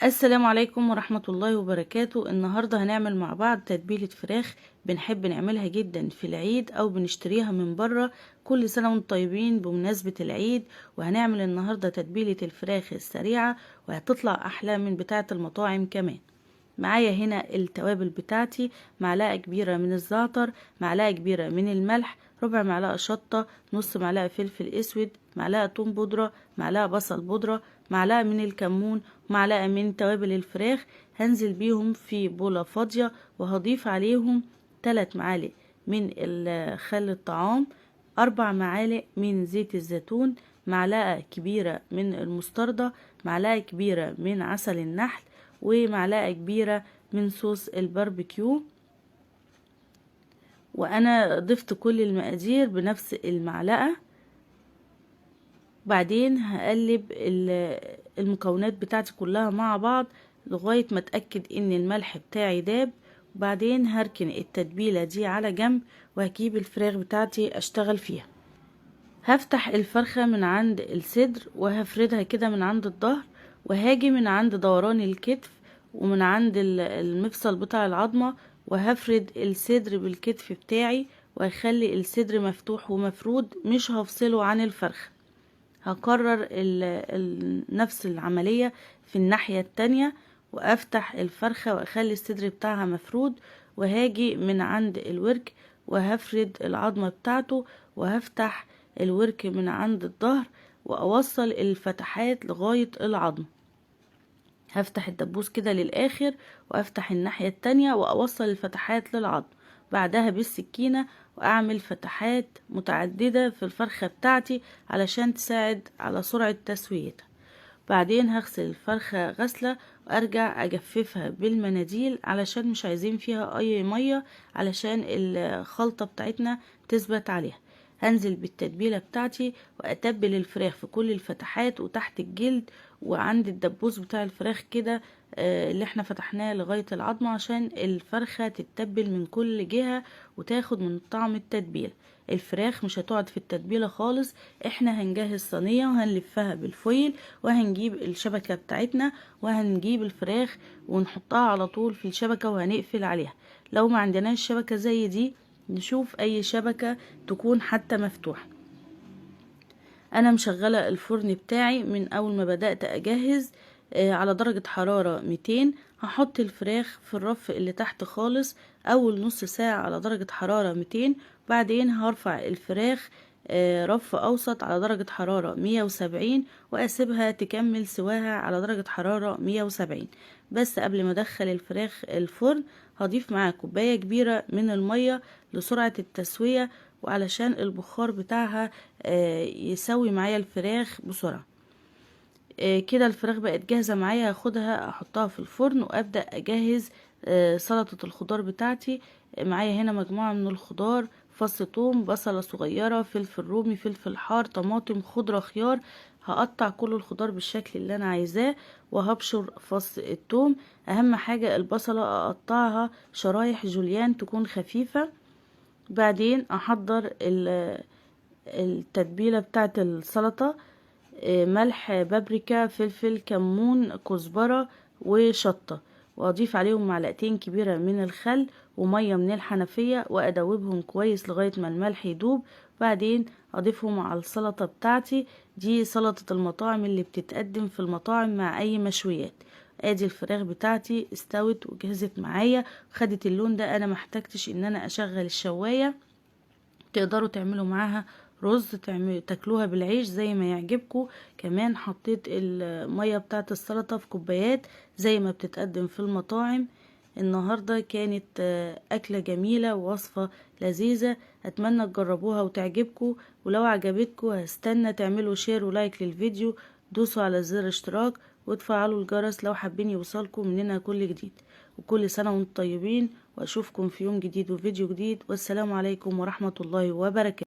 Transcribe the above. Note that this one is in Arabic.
السلام عليكم ورحمة الله وبركاته. النهاردة هنعمل مع بعض تتبيلة فراخ بنحب نعملها جدا في العيد او بنشتريها من بره. كل سنة وانتم طيبين بمناسبة العيد. وهنعمل النهاردة تتبيلة الفراخ السريعة وهتطلع احلى من بتاعة المطاعم كمان. معايا هنا التوابل بتاعتي: معلقة كبيرة من الزعتر، معلقة كبيرة من الملح، ربع معلقة شطة، نص معلقة فلفل اسود، معلقة توم بودرة، معلقة بصل بودرة، معلقة من الكمون، معلقة من توابل الفراخ. هنزل بيهم في بولة فاضية وهضيف عليهم 3 معالق من خل الطعام، 4 معالق من زيت الزيتون، معلقة كبيرة من المستردة، معلقة كبيرة من عسل النحل، ومعلقة كبيرة من صوص الباربيكيو. وانا ضفت كل المقادير بنفس المعلقة. بعدين هقلب المكونات بتاعتي كلها مع بعض لغاية ما اتأكد ان الملح بتاعي داب. وبعدين هركن التتبيلة دي على جنب وهجيب الفراخ بتاعتي اشتغل فيها. هفتح الفرخة من عند الصدر وهفردها كده من عند الظهر، وهاجي من عند دوران الكتف ومن عند المفصل بتاع العظمة، وهفرد الصدر بالكتف بتاعي، وهخلي الصدر مفتوح ومفرود، مش هفصله عن الفرخة. هكرر نفس العملية في الناحية التانية، وافتح الفرخة واخلي الصدر بتاعها مفرود، وهاجي من عند الورك وهفرد العظمة بتاعته، وهفتح الورك من عند الظهر واوصل الفتحات لغاية العظم. هفتح الدبوس كده للاخر وافتح الناحية التانية واوصل الفتحات للعظم. بعدها بالسكينة واعمل فتحات متعددة في الفرخة بتاعتي علشان تساعد على سرعة تسويتها. بعدين هغسل الفرخة غسلة وارجع اجففها بالمناديل علشان مش عايزين فيها اي مية علشان الخلطة بتاعتنا تثبت عليها. هنزل بالتتبيلة بتاعتي واتبل الفراخ في كل الفتحات وتحت الجلد وعند الدبوس بتاع الفراخ كده، اللي احنا فتحناه لغاية العظمة عشان الفرخة تتبل من كل جهة وتاخد من طعم التتبيلة. الفراخ مش هتقعد في التتبيلة خالص. احنا هنجهز صينية وهنلفها بالفويل وهنجيب الشبكة بتاعتنا وهنجيب الفراخ ونحطها على طول في الشبكة وهنقفل عليها. لو ما عندناش شبكة زي دي نشوف اي شبكة تكون حتى مفتوحة. انا مشغلة الفرن بتاعي من اول ما بدأت اجهز على درجة حرارة 200. هحط الفراخ في الرف اللي تحت خالص اول نص ساعة على درجة حرارة 200. بعدين هرفع الفراخ رف اوسط على درجة حرارة 170 واسيبها تكمل سواها على درجة حرارة 170. بس قبل ما ادخل الفراخ الفرن هضيف معاه كوباية كبيرة من المية لسرعة التسوية وعلشان البخار بتاعها يسوي معايا الفراخ بسرعة. كده الفراخ بقت جاهزة معايا. هاخدها احطها في الفرن وابدأ اجهز سلطة الخضار بتاعتي. معايا هنا مجموعة من الخضار: فص ثوم، بصلة صغيرة، فلفل رومي، فلفل حار، طماطم، خضرة، خيار. هقطع كل الخضار بالشكل اللي انا عايزاه وهبشر فص الثوم. اهم حاجة البصلة اقطعها شرايح جوليان تكون خفيفة. بعدين احضر التتبيلة بتاعة السلطة: ملح، بابريكا، فلفل، كمون، كزبرة، وشطة. واضيف عليهم معلقتين كبيرة من الخل ومية من الحنفية وادوبهم كويس لغاية ما الملح يدوب. بعدين اضيفهم على السلطة بتاعتي. دي سلطة المطاعم اللي بتتقدم في المطاعم مع اي مشويات. ادي الفراخ بتاعتي استوت وجهزت معايا، خدت اللون ده. انا محتاجتش ان انا اشغل الشواية. تقدروا تعملوا معاها رز، تاكلوها بالعيش زي ما يعجبكم. كمان حطيت المية بتاعت السلطة في كوبايات زي ما بتتقدم في المطاعم. النهاردة كانت أكلة جميلة ووصفة لذيذة. أتمنى تجربوها وتعجبكم. ولو عجبتكم هستنى تعملوا شير ولايك للفيديو. دوسوا على زر اشتراك وتفعلوا الجرس لو حابين يوصلكم مننا كل جديد. وكل سنة وانتم طيبين، واشوفكم في يوم جديد وفيديو جديد. والسلام عليكم ورحمة الله وبركاته.